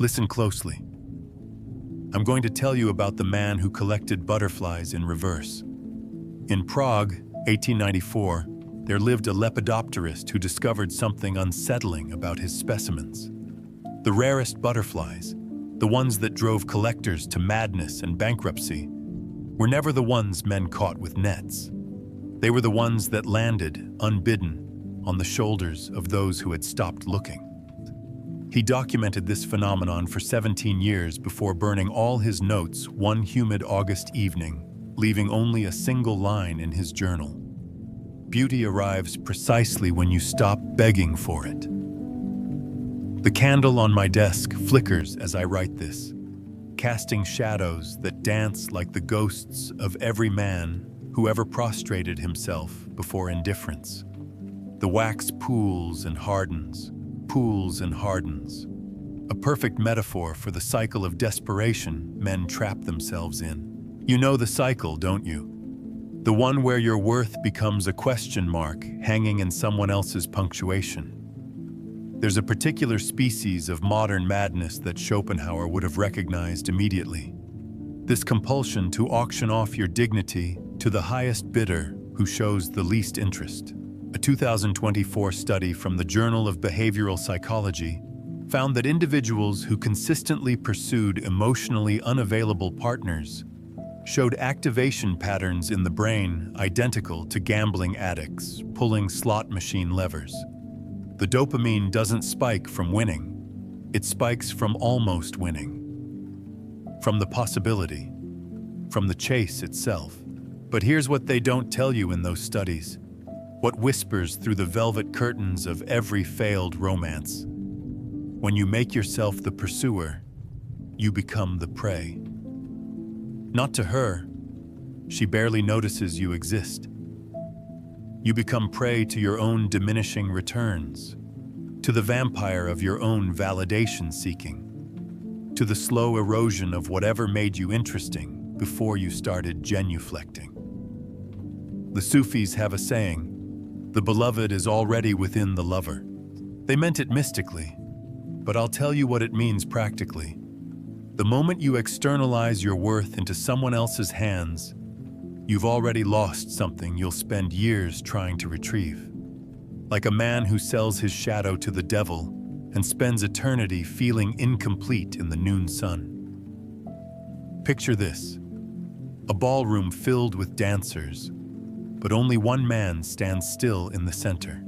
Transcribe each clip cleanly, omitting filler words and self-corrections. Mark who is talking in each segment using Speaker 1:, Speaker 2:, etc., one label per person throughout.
Speaker 1: Listen closely. I'm going to tell you about the man who collected butterflies in reverse. In Prague, 1894, there lived a lepidopterist who discovered something unsettling about his specimens. The rarest butterflies, the ones that drove collectors to madness and bankruptcy, were never the ones men caught with nets. They were the ones that landed, unbidden, on the shoulders of those who had stopped looking. He documented this phenomenon for 17 years before burning all his notes one humid August evening, leaving only a single line in his journal. Beauty arrives precisely when you stop begging for it. The candle on my desk flickers as I write this, casting shadows that dance like the ghosts of every man who ever prostrated himself before indifference. The wax pools and hardens, a perfect metaphor for the cycle of desperation men trap themselves in. You know the cycle, don't you? The one where your worth becomes a question mark hanging in someone else's punctuation. There's a particular species of modern madness that Schopenhauer would have recognized immediately. This compulsion to auction off your dignity to the highest bidder who shows the least interest. A 2024 study from the Journal of Behavioral Psychology found that individuals who consistently pursued emotionally unavailable partners showed activation patterns in the brain identical to gambling addicts pulling slot machine levers. The dopamine doesn't spike from winning, it spikes from almost winning. From the possibility, from the chase itself. But here's what they don't tell you in those studies. What whispers through the velvet curtains of every failed romance. When you make yourself the pursuer, you become the prey. Not to her, she barely notices you exist. You become prey to your own diminishing returns, to the vampire of your own validation seeking, to the slow erosion of whatever made you interesting before you started genuflecting. The Sufis have a saying, the beloved is already within the lover. They meant it mystically, but I'll tell you what it means practically. The moment you externalize your worth into someone else's hands, you've already lost something you'll spend years trying to retrieve. Like a man who sells his shadow to the devil and spends eternity feeling incomplete in the noon sun. Picture this, a ballroom filled with dancers, but only one man stands still in the center.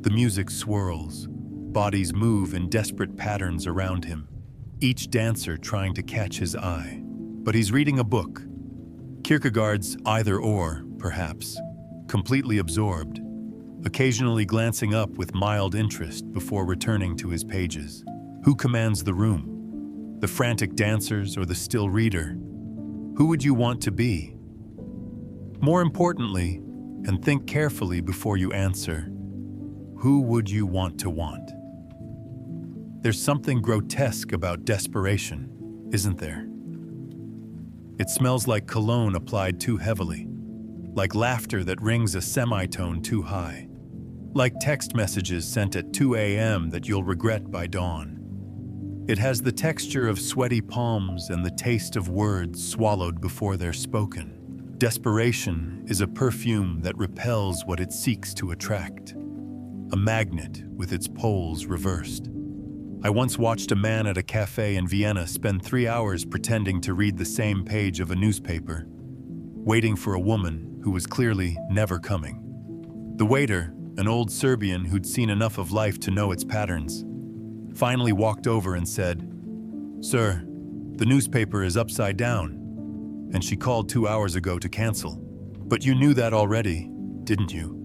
Speaker 1: The music swirls, bodies move in desperate patterns around him, each dancer trying to catch his eye. But he's reading a book, Kierkegaard's Either Or, perhaps, completely absorbed, occasionally glancing up with mild interest before returning to his pages. Who commands the room? The frantic dancers or the still reader? Who would you want to be? More importantly, and think carefully before you answer, who would you want to want? There's something grotesque about desperation, isn't there? It smells like cologne applied too heavily, like laughter that rings a semitone too high, like text messages sent at 2 a.m. that you'll regret by dawn. It has the texture of sweaty palms and the taste of words swallowed before they're spoken. Desperation is a perfume that repels what it seeks to attract, a magnet with its poles reversed. I once watched a man at a cafe in Vienna spend 3 hours pretending to read the same page of a newspaper, waiting for a woman who was clearly never coming. The waiter, an old Serbian who'd seen enough of life to know its patterns, finally walked over and said, "Sir, the newspaper is upside down, and she called 2 hours ago to cancel. But you knew that already, didn't you?"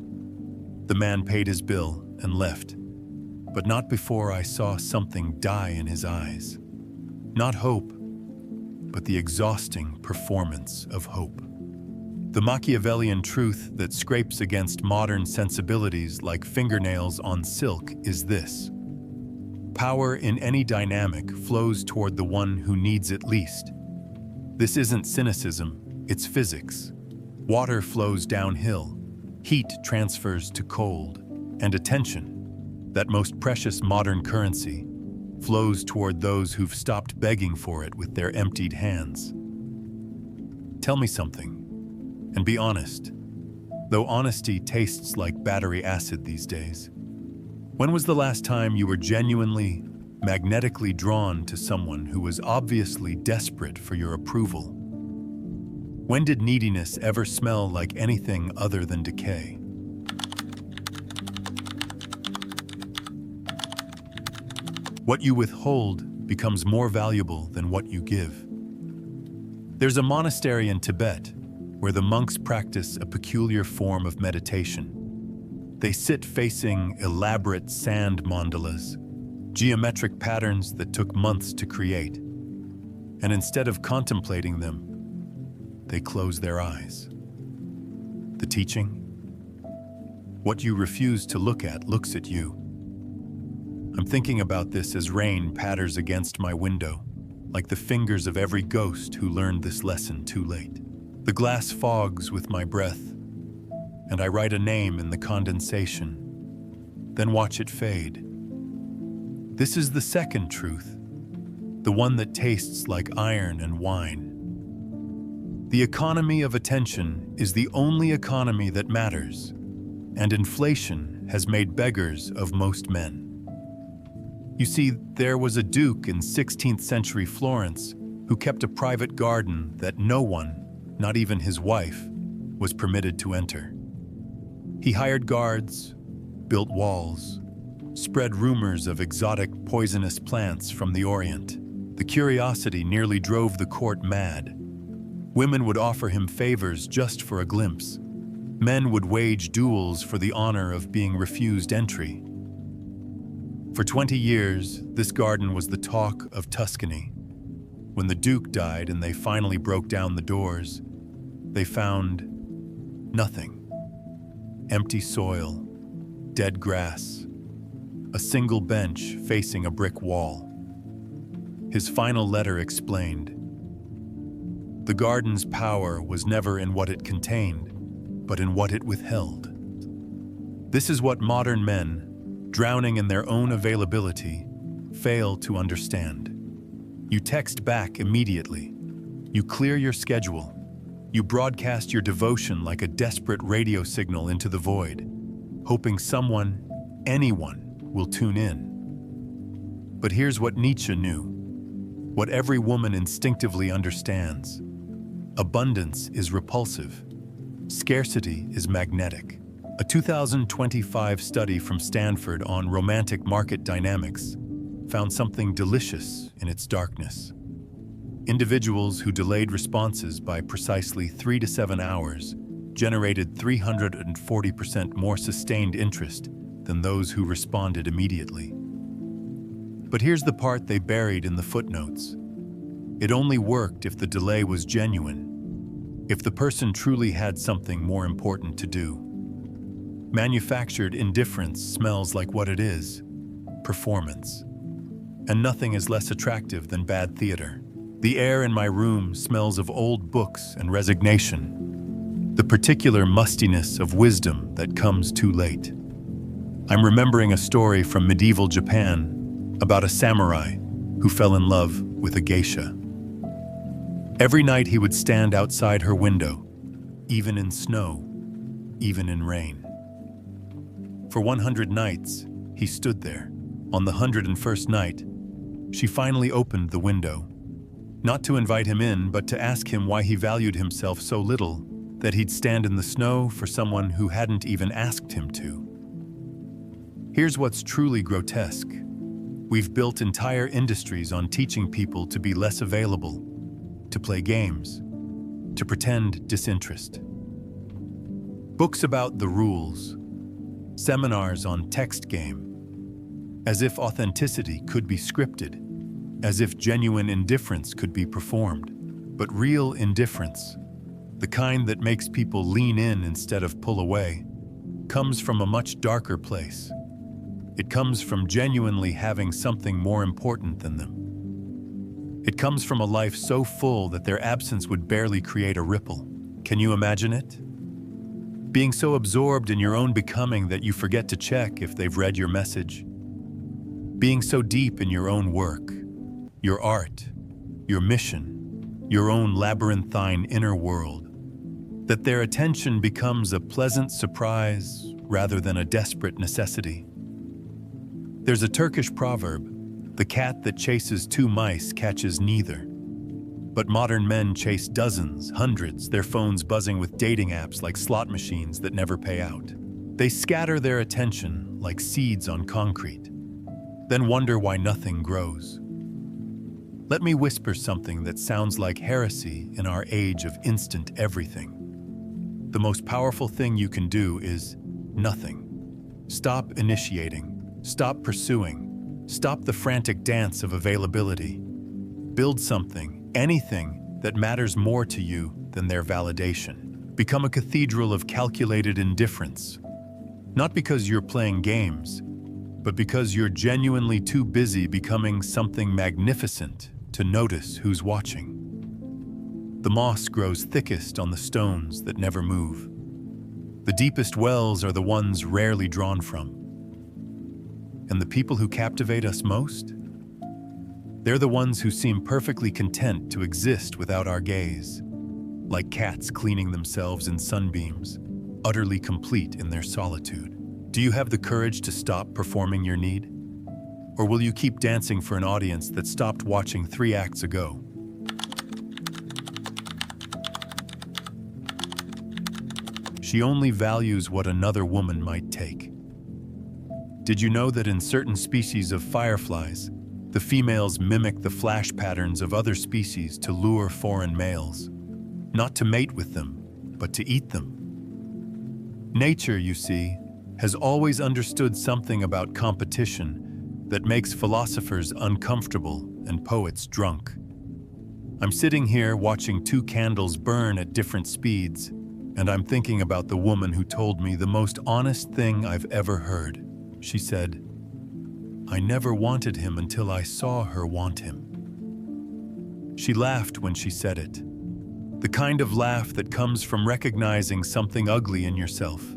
Speaker 1: The man paid his bill and left, but not before I saw something die in his eyes. Not hope, but the exhausting performance of hope. The Machiavellian truth that scrapes against modern sensibilities like fingernails on silk is this: power in any dynamic flows toward the one who needs it least. This isn't cynicism, it's physics. Water flows downhill, heat transfers to cold, and attention, that most precious modern currency, flows toward those who've stopped begging for it with their emptied hands. Tell me something, and be honest, though honesty tastes like battery acid these days. When was the last time you were genuinely, magnetically drawn to someone who was obviously desperate for your approval? When did neediness ever smell like anything other than decay? What you withhold becomes more valuable than what you give. There's a monastery in Tibet where the monks practice a peculiar form of meditation. They sit facing elaborate sand mandalas, geometric patterns that took months to create. And instead of contemplating them, they close their eyes. The teaching? What you refuse to look at looks at you. I'm thinking about this as rain patters against my window, like the fingers of every ghost who learned this lesson too late. The glass fogs with my breath, and I write a name in the condensation, then watch it fade. This is the second truth, the one that tastes like iron and wine. The economy of attention is the only economy that matters, and inflation has made beggars of most men. You see, there was a duke in 16th century Florence who kept a private garden that no one, not even his wife, was permitted to enter. He hired guards, built walls, spread rumors of exotic poisonous plants from the Orient. The curiosity nearly drove the court mad. Women would offer him favors just for a glimpse. Men would wage duels for the honor of being refused entry. For 20 years, this garden was the talk of Tuscany. When the Duke died and they finally broke down the doors, they found nothing. Empty soil, dead grass, a single bench facing a brick wall. His final letter explained, "The garden's power was never in what it contained, but in what it withheld." This is what modern men, drowning in their own availability, fail to understand. You text back immediately. You clear your schedule. You broadcast your devotion like a desperate radio signal into the void, hoping someone, anyone, will tune in. But here's what Nietzsche knew, what every woman instinctively understands. Abundance is repulsive. Scarcity is magnetic. A 2025 study from Stanford on romantic market dynamics found something delicious in its darkness. Individuals who delayed responses by precisely 3 to 7 hours generated 340% more sustained interest than those who responded immediately. But here's the part they buried in the footnotes. It only worked if the delay was genuine, if the person truly had something more important to do. Manufactured indifference smells like what it is, performance. And nothing is less attractive than bad theater. The air in my room smells of old books and resignation, the particular mustiness of wisdom that comes too late. I'm remembering a story from medieval Japan about a samurai who fell in love with a geisha. Every night he would stand outside her window, even in snow, even in rain. For 100 nights, he stood there. On the 101st night, she finally opened the window, not to invite him in, but to ask him why he valued himself so little that he'd stand in the snow for someone who hadn't even asked him to. Here's what's truly grotesque. We've built entire industries on teaching people to be less available, to play games, to pretend disinterest. Books about the rules, seminars on text game, as if authenticity could be scripted, as if genuine indifference could be performed. But real indifference, the kind that makes people lean in instead of pull away, comes from a much darker place. It comes from genuinely having something more important than them. It comes from a life so full that their absence would barely create a ripple. Can you imagine it? Being so absorbed in your own becoming that you forget to check if they've read your message. being so deep in your own work, your art, your mission, your own labyrinthine inner world, that their attention becomes a pleasant surprise rather than a desperate necessity. There's a Turkish proverb, "The cat that chases two mice catches neither." But modern men chase dozens, hundreds, their phones buzzing with dating apps like slot machines that never pay out. They scatter their attention like seeds on concrete, then wonder why nothing grows. Let me whisper something that sounds like heresy in our age of instant everything. The most powerful thing you can do is nothing. Stop initiating. Stop pursuing. Stop the frantic dance of availability. Build something, anything, that matters more to you than their validation. Become a cathedral of calculated indifference. Not because you're playing games, but because you're genuinely too busy becoming something magnificent to notice who's watching. The moss grows thickest on the stones that never move. The deepest wells are the ones rarely drawn from. And the people who captivate us most? They're the ones who seem perfectly content to exist without our gaze, like cats cleaning themselves in sunbeams, utterly complete in their solitude. Do you have the courage to stop performing your need? Or will you keep dancing for an audience that stopped watching 3 acts ago? She only values what another woman might take. Did you know that in certain species of fireflies, the females mimic the flash patterns of other species to lure foreign males? Not to mate with them, but to eat them. Nature, you see, has always understood something about competition that makes philosophers uncomfortable and poets drunk. I'm sitting here watching 2 candles burn at different speeds, and I'm thinking about the woman who told me the most honest thing I've ever heard. She said, "I never wanted him until I saw her want him." She laughed when she said it. The kind of laugh that comes from recognizing something ugly in yourself,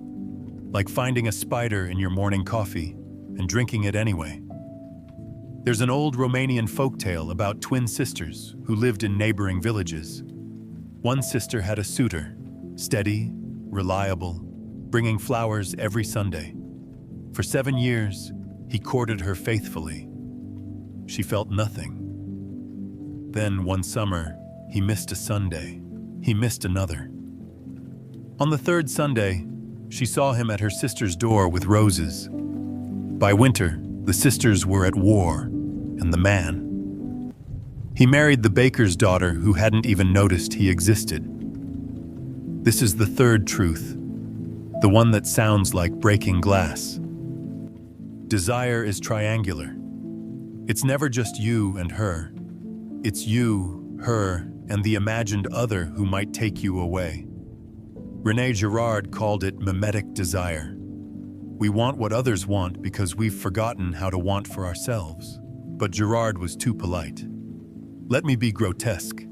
Speaker 1: like finding a spider in your morning coffee and drinking it anyway. There's an old Romanian folktale about twin sisters who lived in neighboring villages. One sister had a suitor, steady, reliable, bringing flowers every Sunday. For 7 years, he courted her faithfully. She felt nothing. Then, one summer, he missed a Sunday. He missed another. On the 3rd Sunday, she saw him at her sister's door with roses. By winter, the sisters were at war, and the man. He married the baker's daughter who hadn't even noticed he existed. This is the 3rd truth, the one that sounds like breaking glass. Desire is triangular. It's never just you and her. It's you, her, and the imagined other who might take you away. René Girard called it mimetic desire. We want what others want because we've forgotten how to want for ourselves. But Girard was too polite. Let me be grotesque.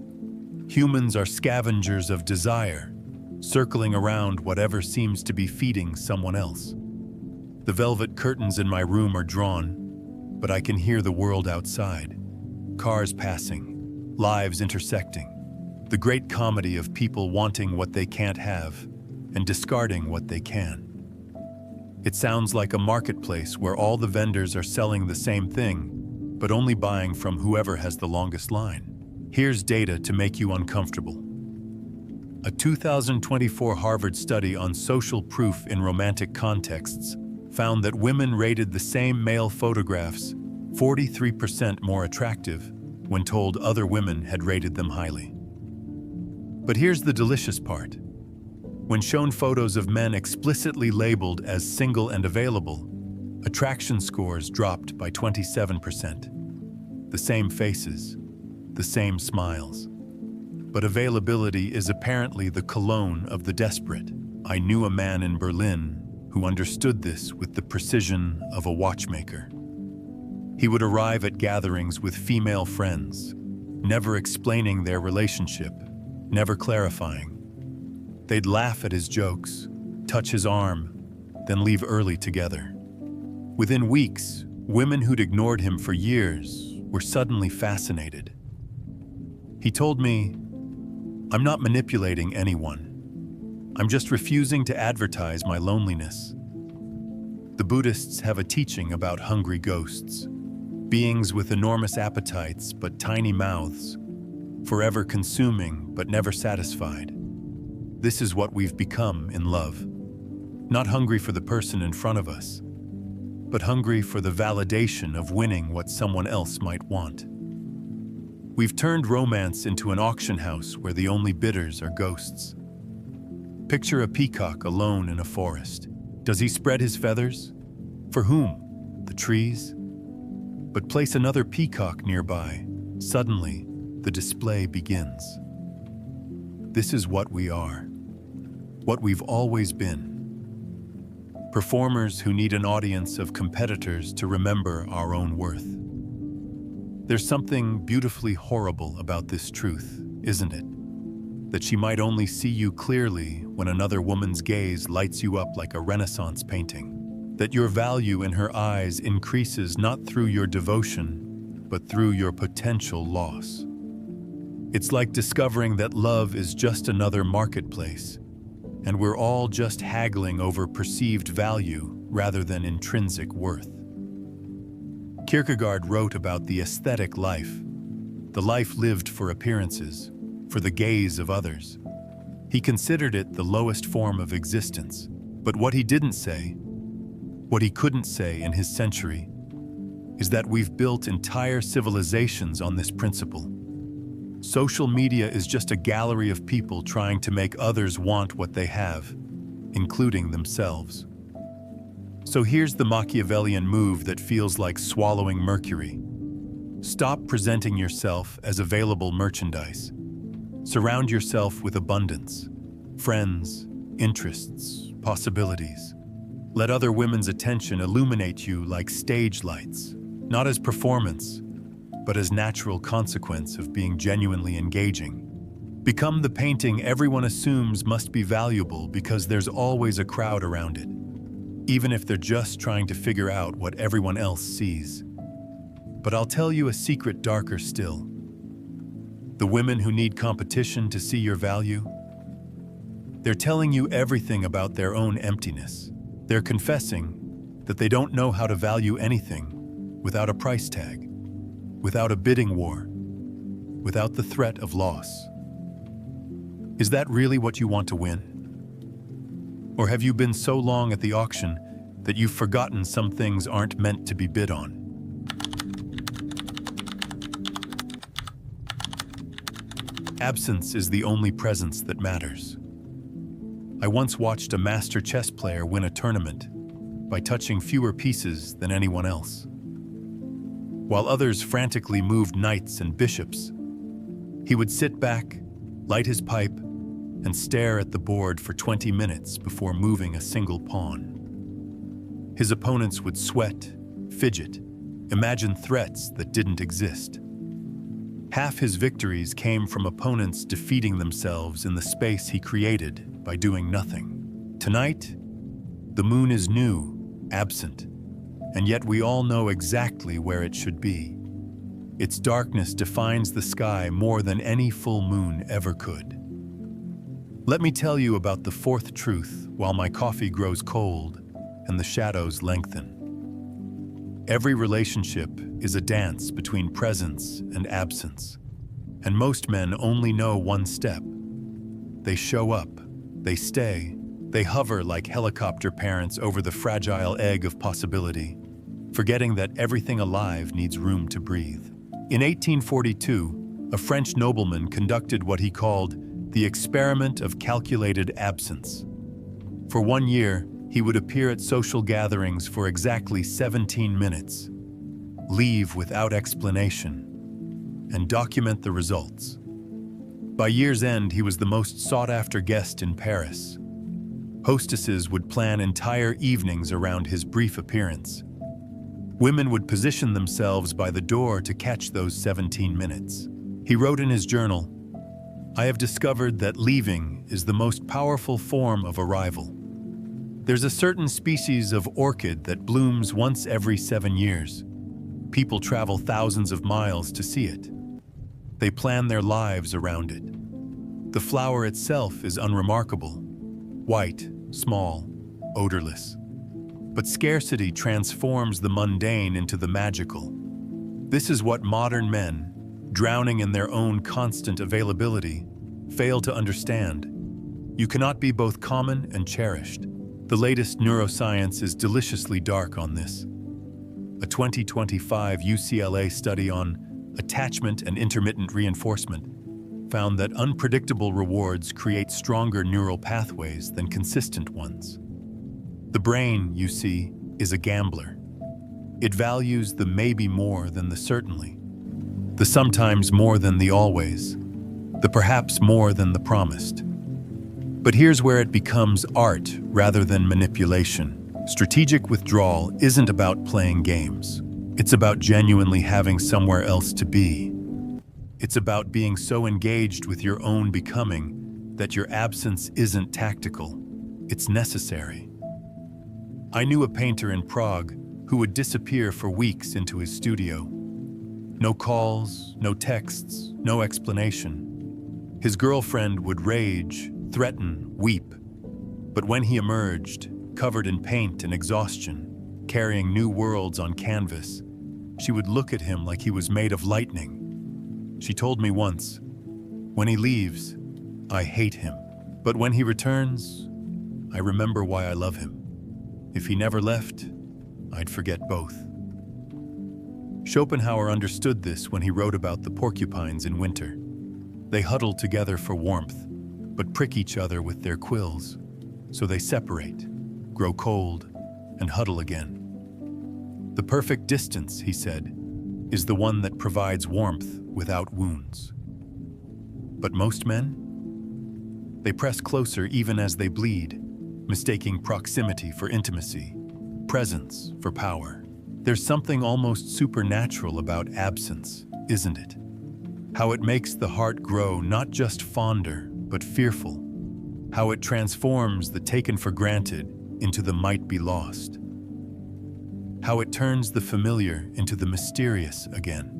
Speaker 1: Humans are scavengers of desire, circling around whatever seems to be feeding someone else. The velvet curtains in my room are drawn, but I can hear the world outside. Cars passing, lives intersecting. The great comedy of people wanting what they can't have and discarding what they can. It sounds like a marketplace where all the vendors are selling the same thing, but only buying from whoever has the longest line. Here's data to make you uncomfortable. A 2024 Harvard study on social proof in romantic contexts found that women rated the same male photographs 43% more attractive when told other women had rated them highly. But here's the delicious part. When shown photos of men explicitly labeled as single and available, attraction scores dropped by 27%. The same faces, the same smiles. But availability is apparently the cologne of the desperate. I knew a man in Berlin who understood this with the precision of a watchmaker. He would arrive at gatherings with female friends, never explaining their relationship, never clarifying. They'd laugh at his jokes, touch his arm, then leave early together. Within weeks, Women who'd ignored him for years were suddenly fascinated. He told me, "I'm not manipulating anyone. I'm just refusing to advertise my loneliness." The Buddhists have a teaching about hungry ghosts, beings with enormous appetites but tiny mouths, forever consuming but never satisfied. This is what we've become in love. Not hungry for the person in front of us, but hungry for the validation of winning what someone else might want. We've turned romance into an auction house where the only bidders are ghosts. Picture a peacock alone in a forest. Does he spread his feathers? For whom? The trees? But place another peacock nearby. Suddenly, the display begins. This is what we are. What we've always been. Performers who need an audience of competitors to remember our own worth. There's something beautifully horrible about this truth, isn't it? That she might only see you clearly when another woman's gaze lights you up like a Renaissance painting. That your value in her eyes increases not through your devotion, but through your potential loss. It's like discovering that love is just another marketplace, and we're all just haggling over perceived value rather than intrinsic worth. Kierkegaard wrote about the aesthetic life, the life lived for appearances, for the gaze of others. He considered it the lowest form of existence, but what he didn't say, what he couldn't say in his century, is that we've built entire civilizations on this principle. Social media is just a gallery of people trying to make others want what they have, including themselves. So here's the Machiavellian move that feels like swallowing mercury. Stop presenting yourself as available merchandise. Surround yourself with abundance, friends, interests, possibilities. Let other women's attention illuminate you like stage lights, not as performance, but as natural consequence of being genuinely engaging. Become the painting everyone assumes must be valuable because there's always a crowd around it, even if they're just trying to figure out what everyone else sees. But I'll tell you a secret darker still. The women who need competition to see your value, they're telling you everything about their own emptiness. They're confessing that they don't know how to value anything without a price tag, without a bidding war, without the threat of loss. Is that really what you want to win? Or have you been so long at the auction that you've forgotten some things aren't meant to be bid on? Absence is the only presence that matters. I once watched a master chess player win a tournament by touching fewer pieces than anyone else. While others frantically moved knights and bishops, he would sit back, light his pipe, and stare at the board for 20 minutes before moving a single pawn. His opponents would sweat, fidget, imagine threats that didn't exist. Half his victories came from opponents defeating themselves in the space he created by doing nothing. Tonight, the moon is new, absent, and yet we all know exactly where it should be. Its darkness defines the sky more than any full moon ever could. Let me tell you about the fourth truth while my coffee grows cold and the shadows lengthen. Every relationship is a dance between presence and absence, and most men only know one step. They show up, they stay, they hover like helicopter parents over the fragile egg of possibility, forgetting that everything alive needs room to breathe. In 1842, a French nobleman conducted what he called the experiment of calculated absence. For 1 year, he would appear at social gatherings for exactly 17 minutes, leave without explanation, and document the results. By year's end, he was the most sought-after guest in Paris. Hostesses would plan entire evenings around his brief appearance. Women would position themselves by the door to catch those 17 minutes. He wrote in his journal, "I have discovered that leaving is the most powerful form of arrival. There's a certain species of orchid that blooms once every 7 years. People travel thousands of miles to see it. They plan their lives around it. The flower itself is unremarkable, white, small, odorless. But scarcity transforms the mundane into the magical. This is what modern men, drowning in their own constant availability, fail to understand. You cannot be both common and cherished. The latest neuroscience is deliciously dark on this. A 2025 UCLA study on attachment and intermittent reinforcement found that unpredictable rewards create stronger neural pathways than consistent ones. The brain, you see, is a gambler. It values the maybe more than the certainly, the sometimes more than the always, the perhaps more than the promised. But here's where it becomes art rather than manipulation. Strategic withdrawal isn't about playing games. It's about genuinely having somewhere else to be. It's about being so engaged with your own becoming that your absence isn't tactical, it's necessary. I knew a painter in Prague who would disappear for weeks into his studio. No calls, no texts, no explanation. His girlfriend would rage, threaten, weep. But when he emerged, covered in paint and exhaustion, carrying new worlds on canvas, she would look at him like he was made of lightning. She told me once, "When he leaves, I hate him. But when he returns, I remember why I love him. If he never left, I'd forget both." Schopenhauer understood this when he wrote about the porcupines in winter. They huddle together for warmth, but prick each other with their quills, so they separate, grow cold, and huddle again. The perfect distance, he said, is the one that provides warmth without wounds. But most men? They press closer even as they bleed, mistaking proximity for intimacy, presence for power. There's something almost supernatural about absence, isn't it? How it makes the heart grow not just fonder, but fearful. How it transforms the taken for granted into the might be lost. How it turns the familiar into the mysterious again.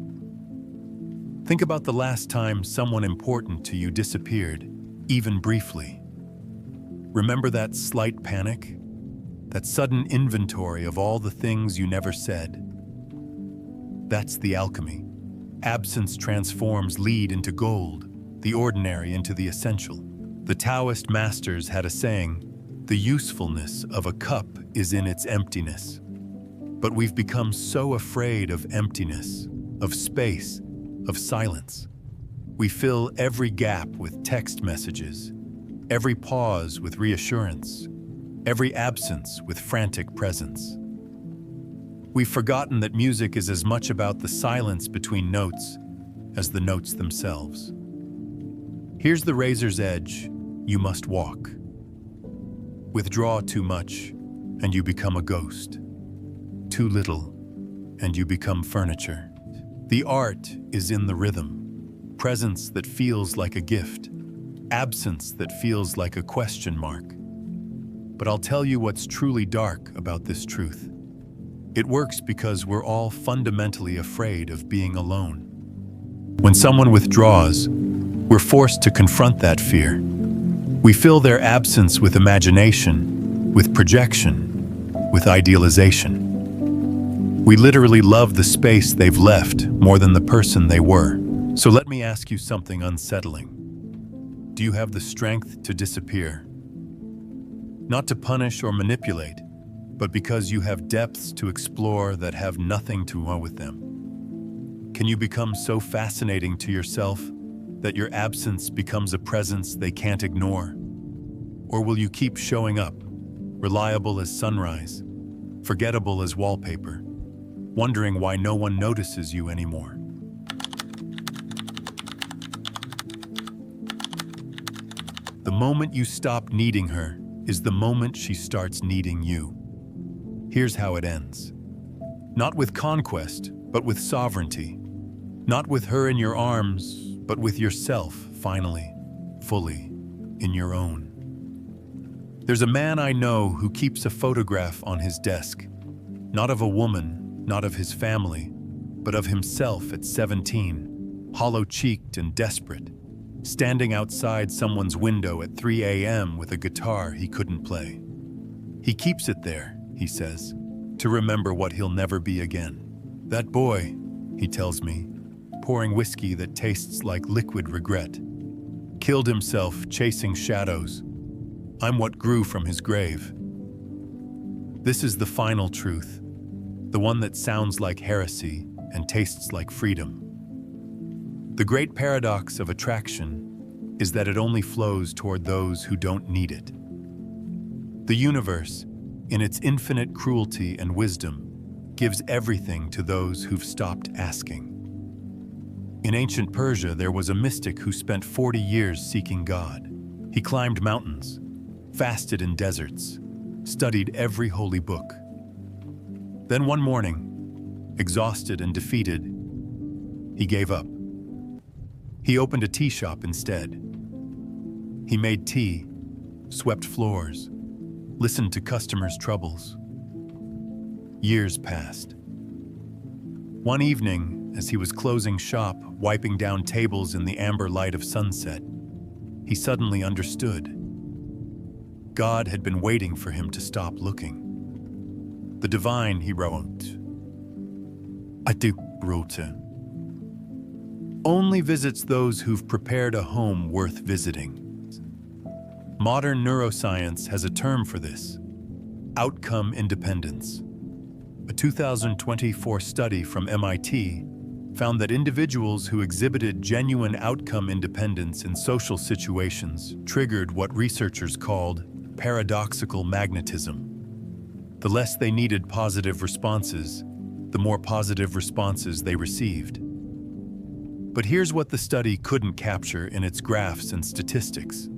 Speaker 1: Think about the last time someone important to you disappeared, even briefly. Remember that slight panic? That sudden inventory of all the things you never said? That's the alchemy. Absence transforms lead into gold, the ordinary into the essential. The Taoist masters had a saying, "The usefulness of a cup is in its emptiness." But we've become so afraid of emptiness, of space, of silence. We fill every gap with text messages, every pause with reassurance, every absence with frantic presence. We've forgotten that music is as much about the silence between notes as the notes themselves. Here's the razor's edge you must walk. Withdraw too much, and you become a ghost. Too little, and you become furniture. The art is in the rhythm, presence that feels like a gift, absence that feels like a question mark. But I'll tell you what's truly dark about this truth. It works because we're all fundamentally afraid of being alone. When someone withdraws, we're forced to confront that fear. We fill their absence with imagination, with projection, with idealization. We literally love the space they've left more than the person they were. So let me ask you something unsettling. Do you have the strength to disappear? Not to punish or manipulate, but because you have depths to explore that have nothing to do with them. Can you become so fascinating to yourself that your absence becomes a presence they can't ignore? Or will you keep showing up, reliable as sunrise, forgettable as wallpaper, wondering why no one notices you anymore? The moment you stop needing her is the moment she starts needing you. Here's how it ends. Not with conquest, but with sovereignty. Not with her in your arms, but with yourself, finally, fully, in your own. There's a man I know who keeps a photograph on his desk, not of a woman, not of his family, but of himself at 17, hollow-cheeked and desperate, standing outside someone's window at 3 a.m. with a guitar he couldn't play. He keeps it there, he says, to remember what he'll never be again. That boy, he tells me, pouring whiskey that tastes like liquid regret, killed himself chasing shadows. I'm what grew from his grave. This is the final truth, the one that sounds like heresy and tastes like freedom. The great paradox of attraction is that it only flows toward those who don't need it. The universe, in its infinite cruelty and wisdom, gives everything to those who've stopped asking. In ancient Persia, there was a mystic who spent 40 years seeking God. He climbed mountains, fasted in deserts, studied every holy book. Then one morning, exhausted and defeated, he gave up. He opened a tea shop instead. He made tea, swept floors, listened to customers' troubles. Years passed. One evening, as he was closing shop, wiping down tables in the amber light of sunset, he suddenly understood. God had been waiting for him to stop looking. The divine, he wrote, only visits those who've prepared a home worth visiting. Modern neuroscience has a term for this: outcome independence. A 2024 study from MIT found that individuals who exhibited genuine outcome independence in social situations triggered what researchers called paradoxical magnetism. The less they needed positive responses, the more positive responses they received. But here's what the study couldn't capture in its graphs and statistics.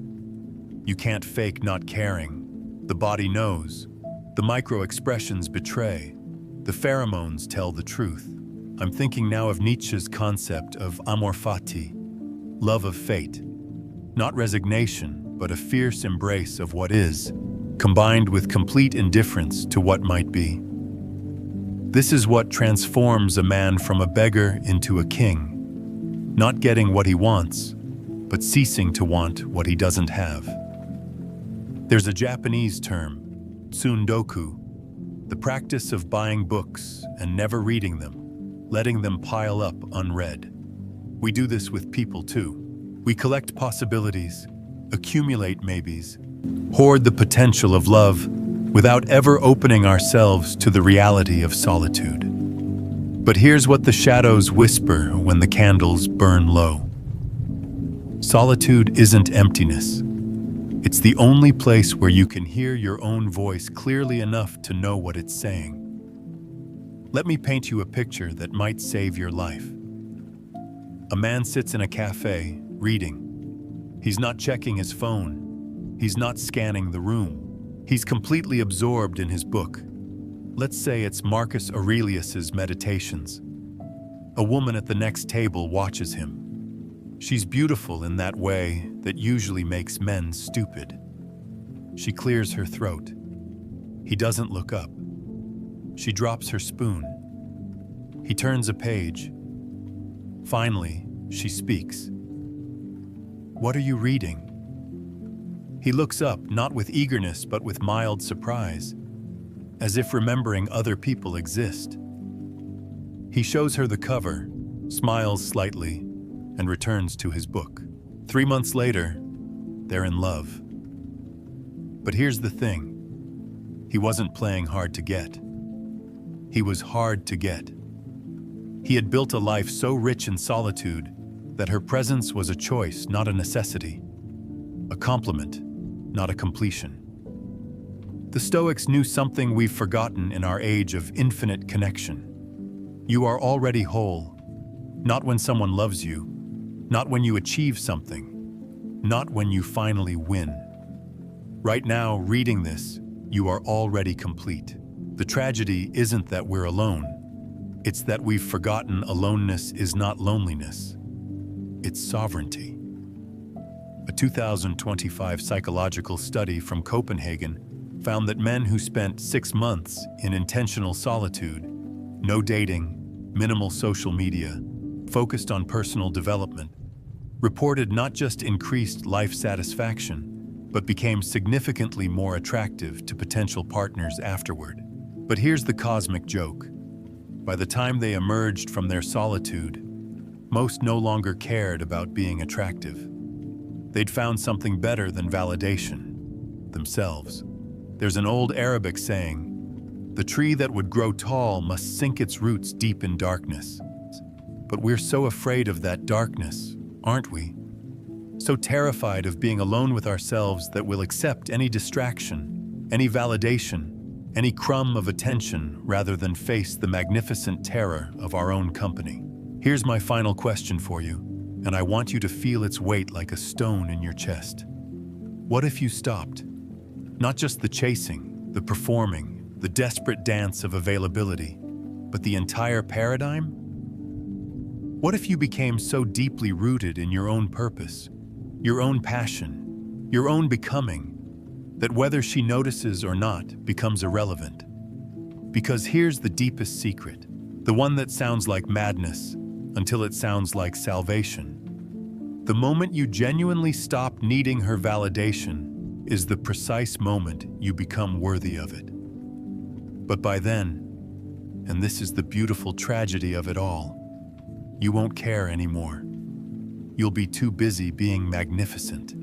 Speaker 1: You can't fake not caring. The body knows. The micro-expressions betray. The pheromones tell the truth. I'm thinking now of Nietzsche's concept of amor fati, love of fate. Not resignation, but a fierce embrace of what is, combined with complete indifference to what might be. This is what transforms a man from a beggar into a king. Not getting what he wants, but ceasing to want what he doesn't have. There's a Japanese term, tsundoku, the practice of buying books and never reading them, letting them pile up unread. We do this with people too. We collect possibilities, accumulate maybes, hoard the potential of love without ever opening ourselves to the reality of solitude. But here's what the shadows whisper when the candles burn low. Solitude isn't emptiness. It's the only place where you can hear your own voice clearly enough to know what it's saying. Let me paint you a picture that might save your life. A man sits in a cafe, reading. He's not checking his phone. He's not scanning the room. He's completely absorbed in his book. Let's say it's Marcus Aurelius's Meditations. A woman at the next table watches him. She's beautiful in that way that usually makes men stupid. She clears her throat. He doesn't look up. She drops her spoon. He turns a page. Finally, she speaks. "What are you reading?" He looks up, not with eagerness, but with mild surprise, as if remembering other people exist. He shows her the cover, smiles slightly, and returns to his book. 3 months later, they're in love. But here's the thing. He wasn't playing hard to get. He was hard to get. He had built a life so rich in solitude that her presence was a choice, not a necessity. A complement, not a completion. The Stoics knew something we've forgotten in our age of infinite connection. You are already whole, not when someone loves you, not when you achieve something, not when you finally win. Right now, reading this, you are already complete. The tragedy isn't that we're alone. It's that we've forgotten aloneness is not loneliness. It's sovereignty. A 2025 psychological study from Copenhagen found that men who spent 6 months in intentional solitude, no dating, minimal social media, focused on personal development, reported not just increased life satisfaction, but became significantly more attractive to potential partners afterward. But here's the cosmic joke. By the time they emerged from their solitude, most no longer cared about being attractive. They'd found something better than validation, themselves. There's an old Arabic saying, "The tree that would grow tall must sink its roots deep in darkness." But we're so afraid of that darkness, aren't we? So terrified of being alone with ourselves that we'll accept any distraction, any validation, any crumb of attention rather than face the magnificent terror of our own company. Here's my final question for you, and I want you to feel its weight like a stone in your chest. What if you stopped? Not just the chasing, the performing, the desperate dance of availability, but the entire paradigm? What if you became so deeply rooted in your own purpose, your own passion, your own becoming, that whether she notices or not becomes irrelevant? Because here's the deepest secret, the one that sounds like madness until it sounds like salvation. The moment you genuinely stop needing her validation is the precise moment you become worthy of it. But by then, and this is the beautiful tragedy of it all, you won't care anymore. You'll be too busy being magnificent.